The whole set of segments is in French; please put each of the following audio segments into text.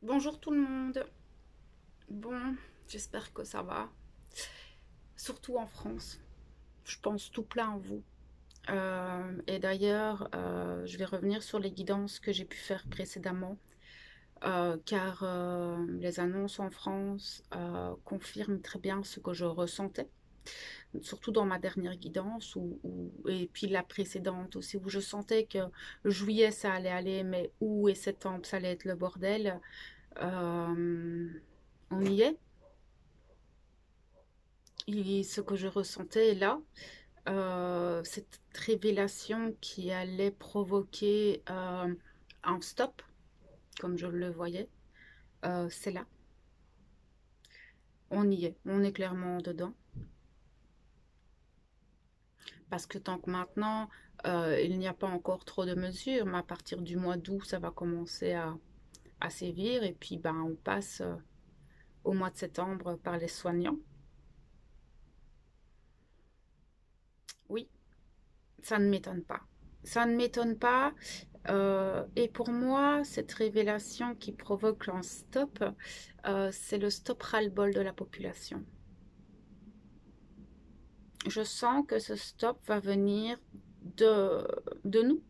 Bonjour tout le monde. Bon, j'espère que ça va. Surtout en France. Je pense tout plein à vous. Et d'ailleurs, je vais revenir sur les guidances que j'ai pu faire précédemment, car les annonces en France confirment très bien ce que je ressentais, surtout dans ma dernière guidance, et puis la précédente aussi, où je sentais que juillet ça allait aller, mais août et septembre ça allait être le bordel. Euh, on y est. Ce que je ressentais là, cette révélation qui allait provoquer un stop, comme je le voyais, c'est là. On y est, on est clairement dedans. Parce que tant que maintenant, il n'y a pas encore trop de mesures, mais à partir du mois d'août, ça va commencer à sévir. Et puis, ben, on passe au mois de septembre par les soignants. Oui, ça ne m'étonne pas. Ça ne m'étonne pas. Et pour moi, cette révélation qui provoque un stop, c'est le stop ras-le-bol de la population. Je sens que ce stop va venir de, de nous,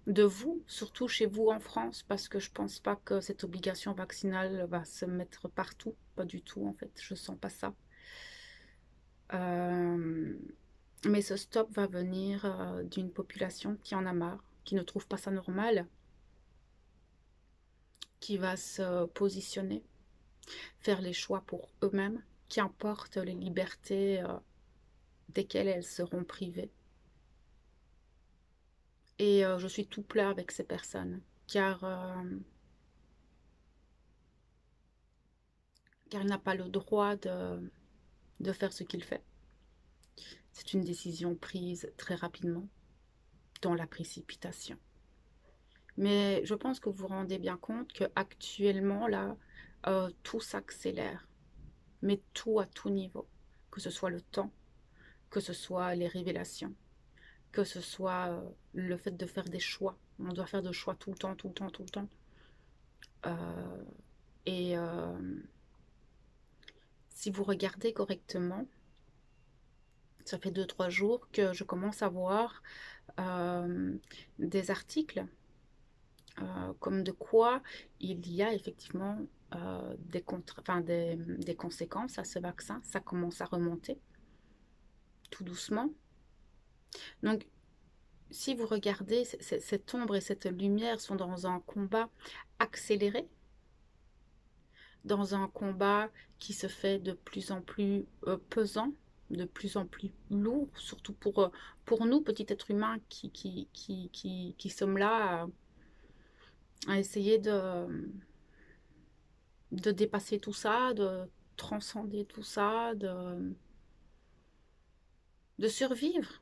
de vous, surtout chez vous en France, parce que je pense pas que cette obligation vaccinale va se mettre partout. Pas du tout, en fait. Je sens pas ça. Euh, mais ce stop va venir d'une population qui en a marre, qui ne trouve pas ça normal, qui va se positionner, faire les choix pour eux-mêmes, qu'importe les libertés desquelles elles seront privées. Et je suis tout plat avec ces personnes, car il n'a pas le droit de faire ce qu'il fait. C'est une décision prise très rapidement, dans la précipitation. Mais je pense que vous vous rendez bien compte qu'actuellement, là, tout s'accélère, mais tout à tout niveau, que ce soit le temps, que ce soit les révélations, que ce soit le fait de faire des choix. On doit faire des choix tout le temps, tout le temps, tout le temps. Euh, et si vous regardez correctement, ça fait 2 3 jours que je commence à voir euh, des articles comme de quoi il y a effectivement des conséquences à ce vaccin. Ça commence à remonter tout doucement. Donc, si vous regardez, cette ombre et cette lumière sont dans un combat accéléré, dans un combat qui se fait de plus en plus pesant, de plus en plus lourd, surtout pour nous, petits êtres humains qui sommes là à essayer de dépasser tout ça, de transcender tout ça, de survivre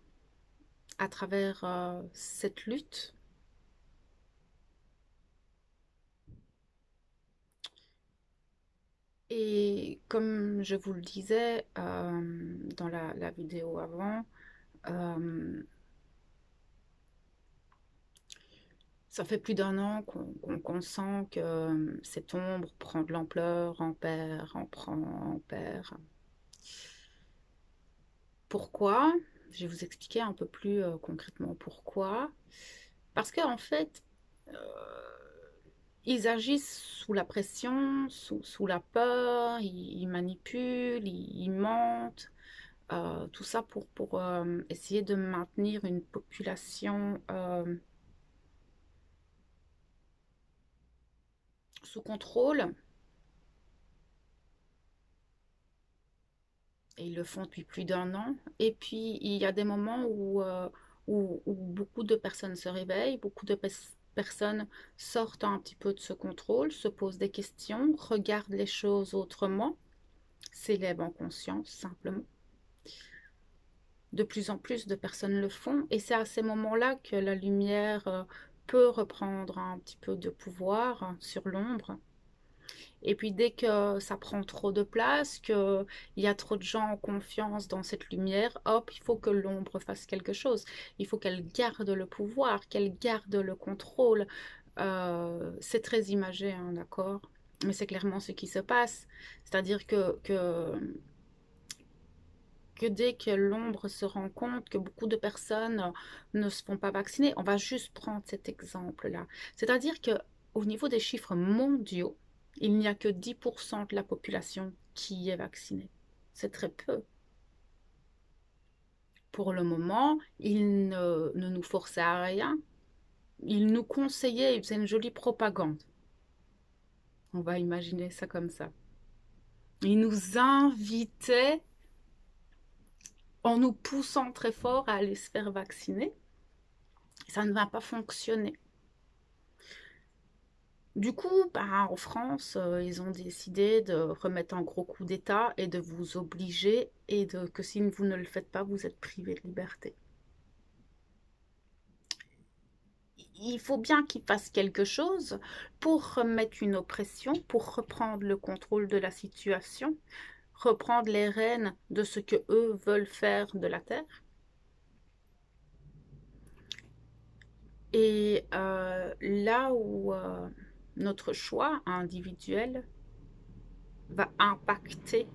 à travers cette lutte. Et comme je vous le disais dans la vidéo avant, euh, ça fait plus d'1 an qu'on sent que cette ombre prend de l'ampleur, en perd, en prend, en perd. Pourquoi? Je vais vous expliquer un peu plus concrètement pourquoi. Parce qu'en fait, euh, ils agissent sous la pression, sous la peur, ils manipulent, ils mentent, tout ça pour essayer de maintenir une population sous contrôle. Et ils le font depuis plus d'1 an. Et puis, il y a des moments où beaucoup de personnes se réveillent, beaucoup de personnes sortent un petit peu de ce contrôle, se posent des questions, regardent les choses autrement, s'élèvent en conscience simplement. De plus en plus de personnes le font. Et c'est à ces moments-là que la lumière peut reprendre un petit peu de pouvoir sur l'ombre. Et puis dès que ça prend trop de place, qu'il y a trop de gens en confiance dans cette lumière, hop, il faut que l'ombre fasse quelque chose. Il faut qu'elle garde le pouvoir, qu'elle garde le contrôle. C'est très imagé, hein, d'accord? Mais c'est clairement ce qui se passe. C'est-à-dire que dès que l'ombre se rend compte que beaucoup de personnes ne se font pas vacciner, on va juste prendre cet exemple-là. C'est-à-dire que au niveau des chiffres mondiaux, il n'y a que 10% de la population qui est vaccinée. C'est très peu. Pour le moment, ils ne nous forçaient à rien. Ils nous conseillaient, ils faisaient une jolie propagande. On va imaginer ça comme ça. Ils nous invitaient en nous poussant très fort à aller se faire vacciner. Ça ne va pas fonctionner. Du coup, bah, en France, ils ont décidé de remettre un gros coup d'État et de vous obliger que si vous ne le faites pas, vous êtes privé de liberté. Il faut bien qu'ils fassent quelque chose pour remettre une oppression, pour reprendre le contrôle de la situation, reprendre les rênes de ce que eux veulent faire de la terre. Et là où notre choix individuel va impacter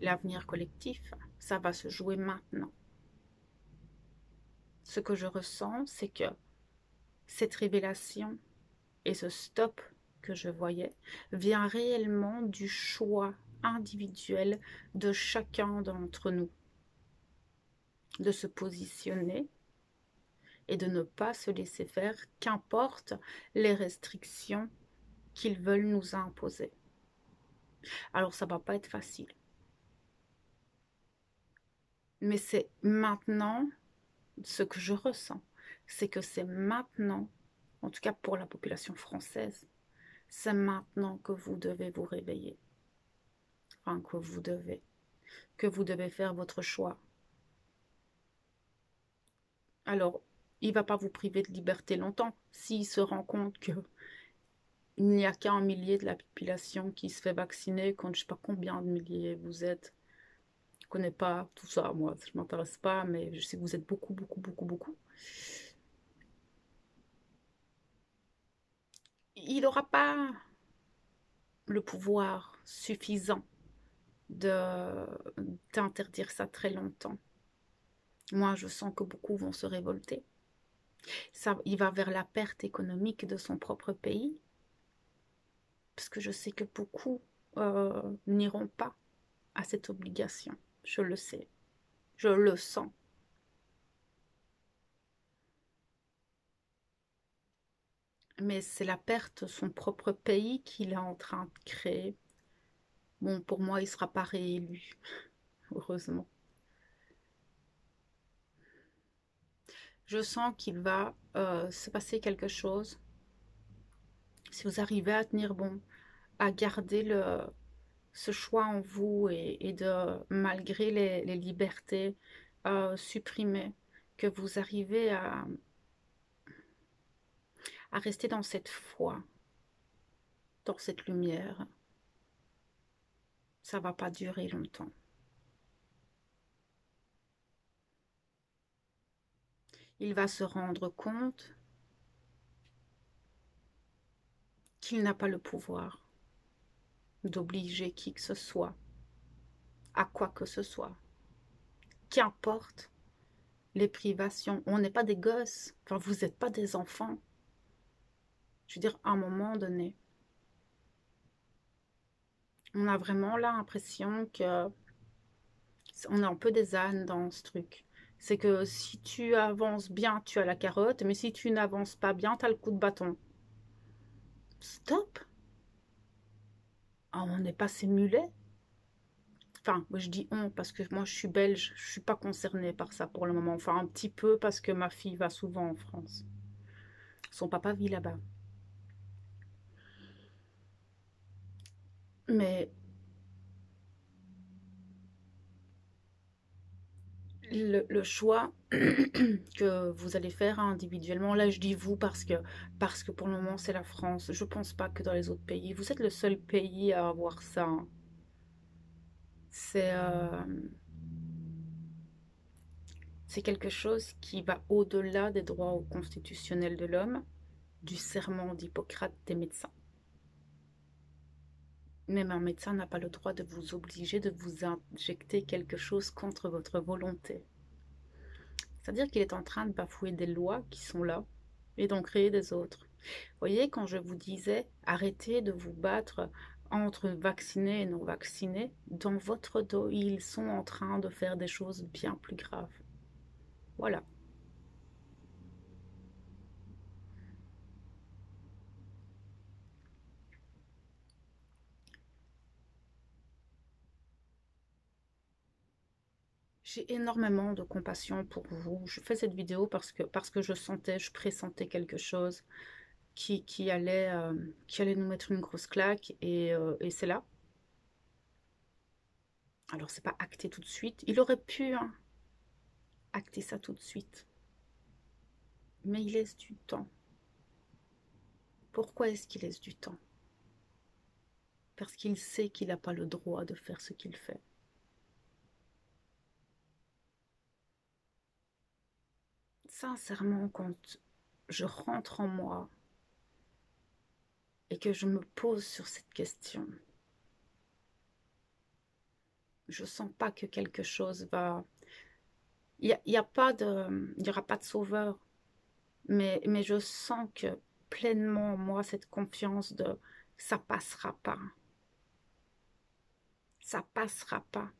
l'avenir collectif, ça va se jouer maintenant. Ce que je ressens, c'est que cette révélation et ce stop que je voyais vient réellement du choix individuel de chacun d'entre nous, de se positionner et de ne pas se laisser faire, qu'importe les restrictions qu'ils veulent nous imposer. Alors ça va pas être facile, mais c'est maintenant ce que je ressens, c'est que c'est maintenant, en tout cas pour la population française, c'est maintenant que vous devez vous réveiller, enfin que vous devez faire votre choix. Alors, il ne va pas vous priver de liberté longtemps s'il se rend compte qu'il n'y a qu'un millier de la population qui se fait vacciner, quand je ne sais pas combien de milliers vous êtes. Je ne connais pas tout ça, moi, je ne m'intéresse pas, mais je sais que vous êtes beaucoup, beaucoup, beaucoup, beaucoup. Il n'aura pas le pouvoir suffisant de d'interdire ça très longtemps. Moi, je sens que beaucoup vont se révolter. Ça, il va vers la perte économique de son propre pays, parce que je sais que beaucoup n'iront pas à cette obligation. Je le sais, je le sens. Mais c'est la perte de son propre pays qu'il est en train de créer. Bon, pour moi, il ne sera pas réélu, heureusement. Je sens qu'il va se passer quelque chose. Si vous arrivez à tenir bon, à garder ce choix en vous et de, malgré les libertés supprimées, que vous arrivez à rester dans cette foi, dans cette lumière, ça va pas durer longtemps. Il va se rendre compte qu'il n'a pas le pouvoir d'obliger qui que ce soit à quoi que ce soit. Qu'importe les privations, on n'est pas des gosses, enfin vous n'êtes pas des enfants. Je veux dire, à un moment donné, on a vraiment l'impression que on est un peu des ânes dans ce truc. C'est que si tu avances bien, tu as la carotte, mais si tu n'avances pas bien, tu as le coup de bâton. Stop! Ah, on n'est pas ces mulets. Enfin, moi je dis on parce que moi je suis belge, je suis pas concernée par ça pour le moment. Enfin, un petit peu parce que ma fille va souvent en France. Son papa vit là-bas. Mais le choix que vous allez faire individuellement, là je dis vous parce que pour le moment c'est la France. Je pense pas que dans les autres pays, vous êtes le seul pays à avoir ça, hein. C'est c'est quelque chose qui va au-delà des droits constitutionnels de l'homme. du serment d'Hippocrate des médecins. Même un médecin n'a pas le droit de vous obliger de vous injecter quelque chose contre votre volonté. C'est-à-dire qu'il est en train de bafouer des lois qui sont là et d'en créer des autres. Vous voyez, quand je vous disais arrêtez de vous battre entre vaccinés et non vaccinés, dans votre dos, ils sont en train de faire des choses bien plus graves. Voilà. J'ai énormément de compassion pour vous. Je fais cette vidéo parce que je pressentais quelque chose qui allait nous mettre une grosse claque et c'est là. Alors c'est pas acté tout de suite. Il aurait pu hein, acter ça tout de suite, mais il laisse du temps. Pourquoi est-ce qu'il laisse du temps? Parce qu'il sait qu'il n'a pas le droit de faire ce qu'il fait. Sincèrement, quand je rentre en moi et que je me pose sur cette question, je sens pas que quelque chose va... y a pas de... Il n'y aura pas de sauveur, mais je sens que pleinement, moi, cette confiance de ça passera pas. Ça passera pas.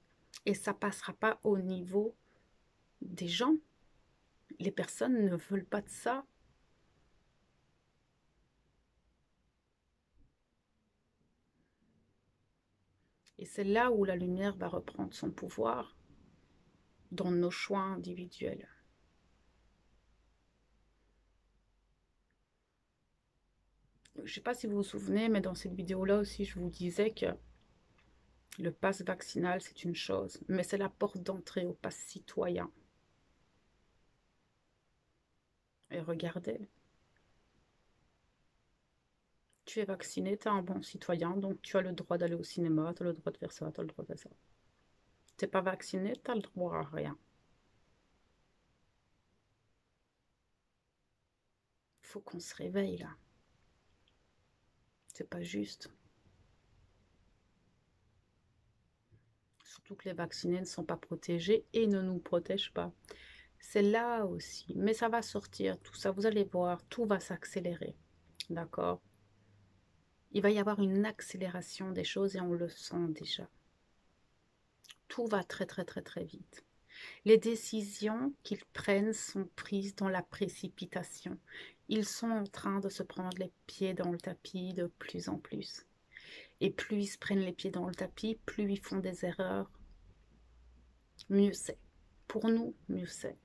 Et ça passera pas au niveau des gens. Les personnes ne veulent pas de ça. Et c'est là où la lumière va reprendre son pouvoir dans nos choix individuels. Je ne sais pas si vous vous souvenez, mais dans cette vidéo-là aussi, je vous disais que le pass vaccinal, c'est une chose, mais c'est la porte d'entrée au pass citoyen. Et regardez, tu es vacciné, tu es un bon citoyen, donc tu as le droit d'aller au cinéma, tu as le droit de faire ça, tu as le droit de faire ça. Tu n'es pas vacciné, tu as le droit à rien. Il faut qu'on se réveille là. C'est pas juste. Surtout que les vaccinés ne sont pas protégés et ne nous protègent pas. C'est là aussi. Mais ça va sortir, tout ça. Vous allez voir, tout va s'accélérer. D'accord? Il va y avoir une accélération des choses et on le sent déjà. Tout va très très très très vite. Les décisions qu'ils prennent sont prises dans la précipitation. Ils sont en train de se prendre les pieds dans le tapis de plus en plus. Et plus ils se prennent les pieds dans le tapis, plus ils font des erreurs, mieux c'est. Pour nous, mieux c'est.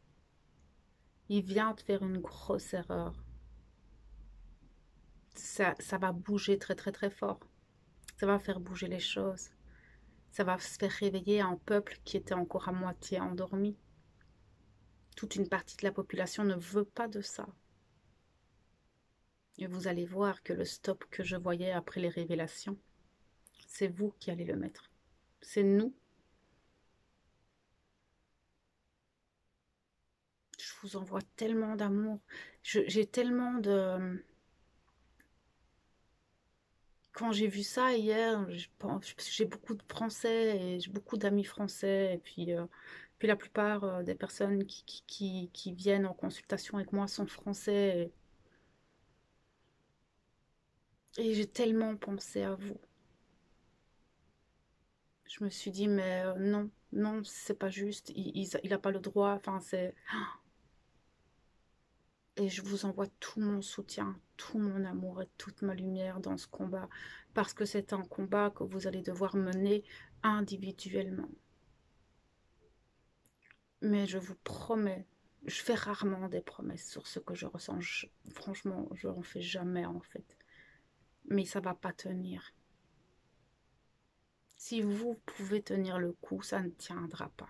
Il vient de faire une grosse erreur. Ça va bouger très très très fort. Ça va faire bouger les choses. Ça va se faire réveiller un peuple qui était encore à moitié endormi. Toute une partie de la population ne veut pas de ça. Et vous allez voir que le stop que je voyais après les révélations, c'est vous qui allez le mettre. C'est nous. Je vous envoie tellement d'amour. J'ai tellement de... Quand j'ai vu ça hier, j'ai beaucoup de Français et j'ai beaucoup d'amis français. Et puis la plupart des personnes qui viennent en consultation avec moi sont français. Et j'ai tellement pensé à vous. Je me suis dit, mais non, non, c'est pas juste. Il a pas le droit. Enfin, c'est... Et je vous envoie tout mon soutien, tout mon amour et toute ma lumière dans ce combat. Parce que c'est un combat que vous allez devoir mener individuellement. Mais je vous promets, je fais rarement des promesses sur ce que je ressens. Franchement, je n'en fais jamais en fait. Mais ça ne va pas tenir. Si vous pouvez tenir le coup, ça ne tiendra pas.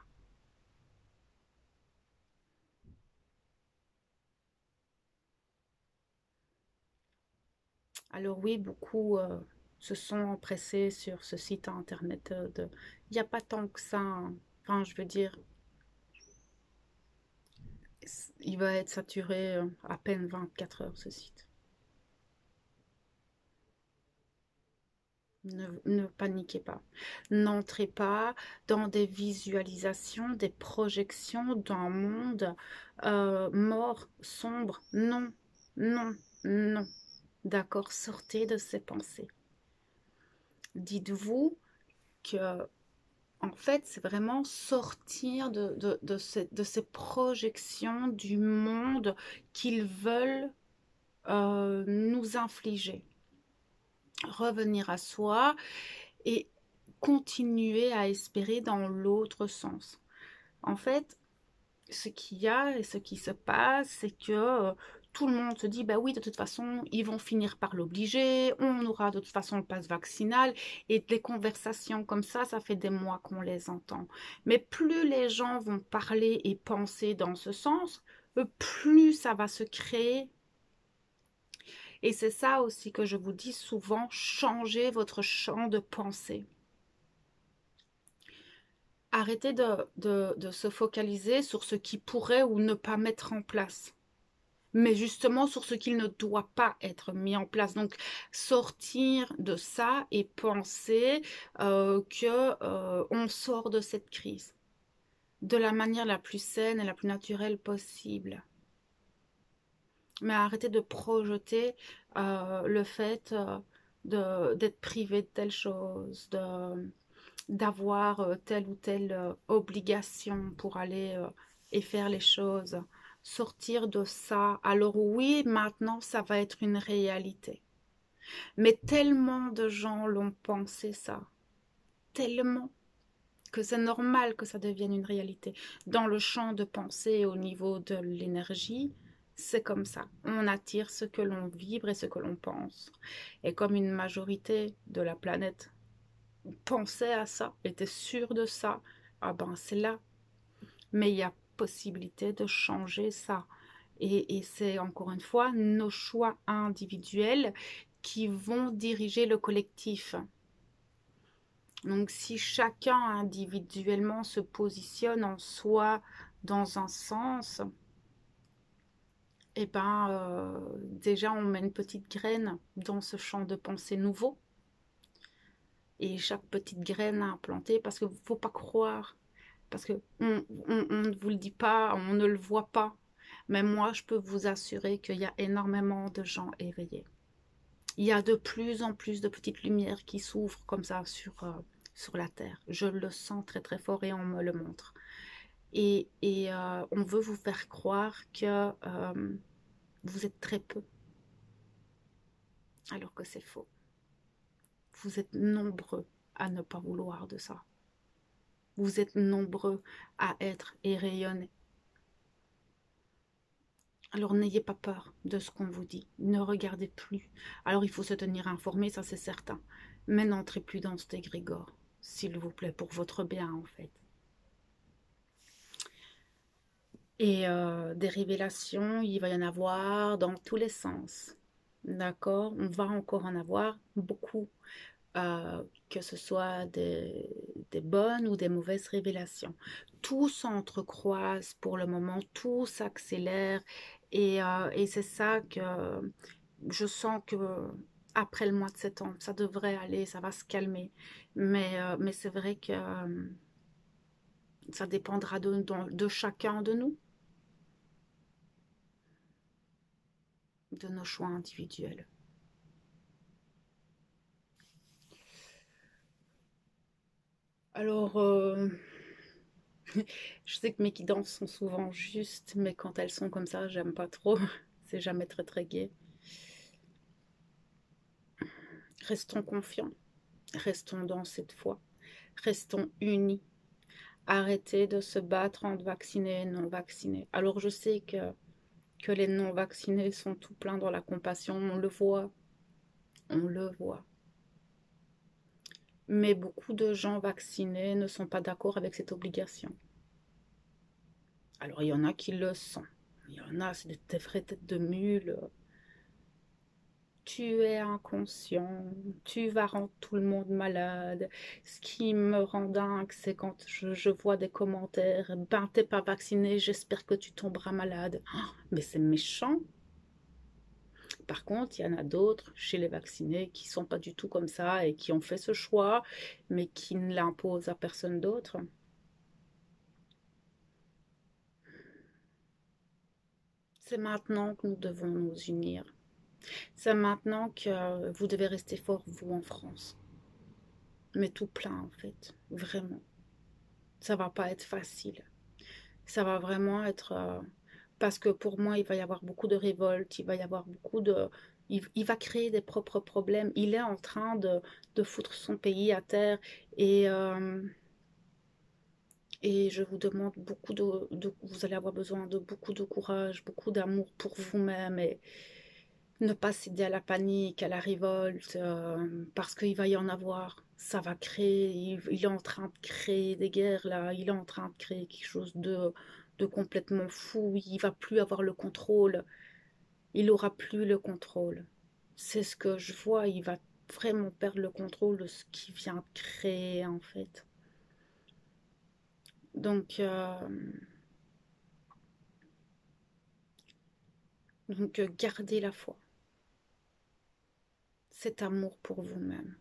Alors oui, beaucoup se sont empressés sur ce site internet Il n'y a pas tant que ça, hein. Enfin, je veux dire, il va être saturé à peine 24 heures ce site. Ne paniquez pas. N'entrez pas dans des visualisations, des projections d'un monde mort, sombre. Non, non, non. D'accord, sortez de ces pensées. Dites-vous que, en fait, c'est vraiment sortir de ces projections du monde qu'ils veulent nous infliger. Revenir à soi et continuer à espérer dans l'autre sens. En fait, ce qu'il y a et ce qui se passe, c'est que tout le monde se dit, bah oui, de toute façon, ils vont finir par l'obliger, on aura de toute façon le pass vaccinal, et des conversations comme ça fait des mois qu'on les entend. Mais plus les gens vont parler et penser dans ce sens, plus ça va se créer. Et c'est ça aussi que je vous dis souvent, changez votre champ de pensée. Arrêtez de se focaliser sur ce qui pourrait ou ne pas mettre en place, mais justement sur ce qu'il ne doit pas être mis en place. Donc, sortir de ça et penser qu'on sort de cette crise de la manière la plus saine et la plus naturelle possible. Mais arrêtez de projeter le fait d'être privé de telle chose, d'avoir telle ou telle obligation pour aller et faire les choses. Sortir de ça. Alors oui, maintenant, ça va être une réalité. Mais tellement de gens l'ont pensé ça. Tellement que c'est normal que ça devienne une réalité. Dans le champ de pensée au niveau de l'énergie, c'est comme ça. On attire ce que l'on vibre et ce que l'on pense. Et comme une majorité de la planète pensait à ça, était sûr de ça, ah ben c'est là. Mais il y a possibilité de changer ça. Et c'est encore une fois nos choix individuels qui vont diriger le collectif. Donc si chacun individuellement se positionne en soi dans un sens, eh ben déjà on met une petite graine dans ce champ de pensée nouveau. Et chaque petite graine à implanter, parce qu'il ne faut pas croire, parce qu'on ne vous le dit pas, on ne le voit pas. Mais moi, je peux vous assurer qu'il y a énormément de gens éveillés. Il y a de plus en plus de petites lumières qui s'ouvrent comme ça sur la Terre. Je le sens très très fort et on me le montre. Et on veut vous faire croire que vous êtes très peu, alors que c'est faux. Vous êtes nombreux à ne pas vouloir de ça. Vous êtes nombreux à être et rayonner. Alors n'ayez pas peur de ce qu'on vous dit. Ne regardez plus. Alors il faut se tenir informé, ça c'est certain. Mais n'entrez plus dans cet égrégore, s'il vous plaît, pour votre bien en fait. Et des révélations, il va y en avoir dans tous les sens. D'accord? On va encore en avoir beaucoup. Que ce soit des bonnes ou des mauvaises révélations. Tout s'entrecroise pour le moment, tout s'accélère et c'est ça que je sens que après le mois de septembre, ça devrait aller, ça va se calmer. Mais c'est vrai que ça dépendra de chacun de nous, de nos choix individuels. Alors, je sais que mes guidances sont souvent justes, mais quand elles sont comme ça, j'aime pas trop. C'est jamais très très gai. Restons confiants, restons dans cette foi, restons unis. Arrêtez de se battre entre vaccinés et non vaccinés. Alors je sais que les non vaccinés sont tout pleins dans la compassion, on le voit, on le voit. Mais beaucoup de gens vaccinés ne sont pas d'accord avec cette obligation. Alors il y en a qui le sont. Il y en a, c'est des vraies têtes de mule. Tu es inconscient, tu vas rendre tout le monde malade. Ce qui me rend dingue, c'est quand je vois des commentaires, ben t'es pas vacciné, j'espère que tu tomberas malade. Oh, mais c'est méchant. Par contre, il y en a d'autres chez les vaccinés qui sont pas du tout comme ça et qui ont fait ce choix, mais qui ne l'imposent à personne d'autre. C'est maintenant que nous devons nous unir. C'est maintenant que vous devez rester fort, vous, en France. Mais tout plein, en fait. Vraiment. Ça va pas être facile. Ça va vraiment être... parce que pour moi, il va y avoir beaucoup de révoltes, il va y avoir beaucoup de... Il va créer des propres problèmes. Il est en train de foutre son pays à terre. Et, euh, et je vous demande beaucoup vous allez avoir besoin de beaucoup de courage, beaucoup d'amour pour vous-même et ne pas céder à la panique, à la révolte, parce qu'il va y en avoir. Ça va créer, il est en train de créer des guerres là, il est en train de créer quelque chose de complètement fou. Il va plus avoir le contrôle, il aura plus le contrôle. C'est ce que je vois, il va vraiment perdre le contrôle de ce qu'il vient de créer en fait. Donc, euh, donc, gardez la foi, cet amour pour vous-même.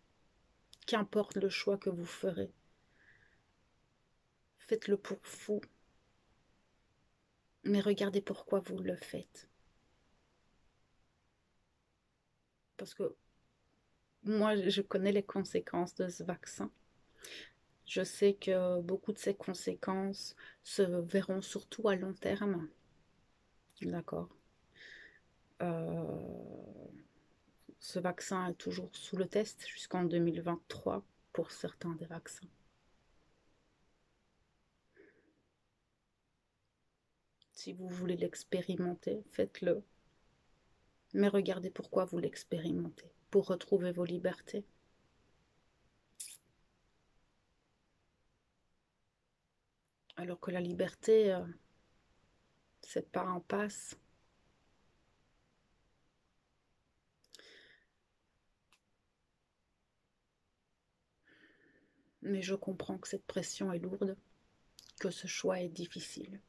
Qu'importe le choix que vous ferez, faites-le pour vous, mais regardez pourquoi vous le faites. Parce que moi, je connais les conséquences de ce vaccin. Je sais que beaucoup de ces conséquences se verront surtout à long terme. D'accord. Euh, Ce vaccin est toujours sous le test jusqu'en 2023 pour certains des vaccins. Si vous voulez l'expérimenter, faites-le. Mais regardez pourquoi vous l'expérimentez. Pour retrouver vos libertés. Alors que la liberté, c'est pas un passe. Mais je comprends que cette pression est lourde, que ce choix est difficile.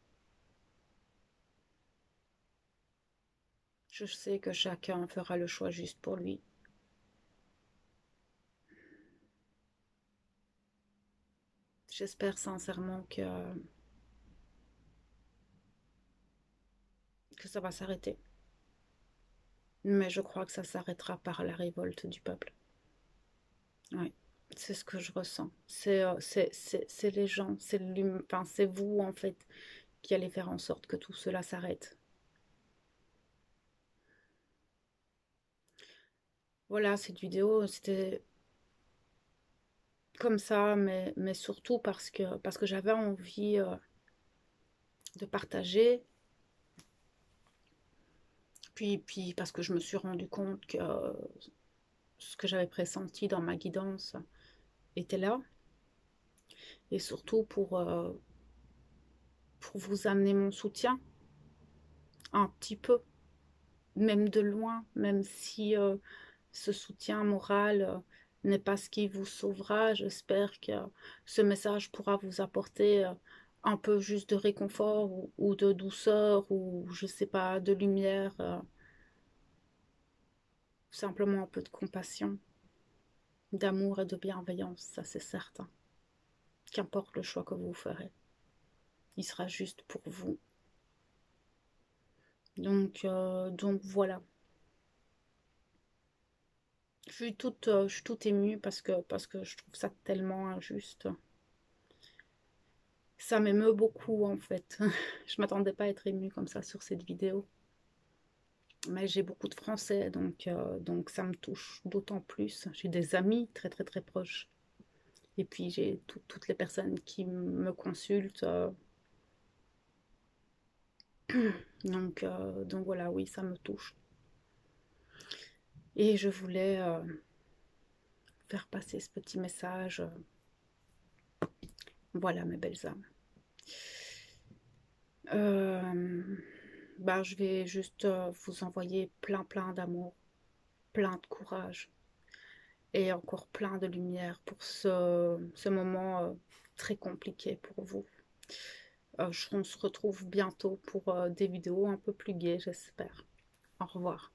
Je sais que chacun fera le choix juste pour lui. J'espère sincèrement que ça va s'arrêter. Mais je crois que ça s'arrêtera par la révolte du peuple. Oui, c'est ce que je ressens. C'est les gens, enfin, c'est vous en fait qui allez faire en sorte que tout cela s'arrête. Voilà, cette vidéo, c'était comme ça, mais surtout parce que j'avais envie de partager. Puis parce que je me suis rendu compte que ce que j'avais pressenti dans ma guidance était là. Et surtout pour vous amener mon soutien, un petit peu, même de loin, même si ce soutien moral n'est pas ce qui vous sauvera. J'espère que ce message pourra vous apporter un peu juste de réconfort ou de douceur ou je sais pas, de lumière, simplement un peu de compassion, d'amour et de bienveillance, ça c'est certain. Qu'importe le choix que vous ferez, il sera juste pour vous. Donc voilà. Je suis toute émue parce que je trouve ça tellement injuste. Ça m'émeut beaucoup en fait. Je m'attendais pas à être émue comme ça sur cette vidéo. Mais j'ai beaucoup de Français, donc ça me touche d'autant plus. J'ai des amis très très très proches. Et puis j'ai toutes les personnes qui me consultent. Donc voilà, oui, ça me touche. Et je voulais faire passer ce petit message. Voilà mes belles âmes. Euh, je vais juste vous envoyer plein d'amour, plein de courage et encore plein de lumière pour ce moment très compliqué pour vous. On se retrouve bientôt pour des vidéos un peu plus gaies, j'espère. Au revoir.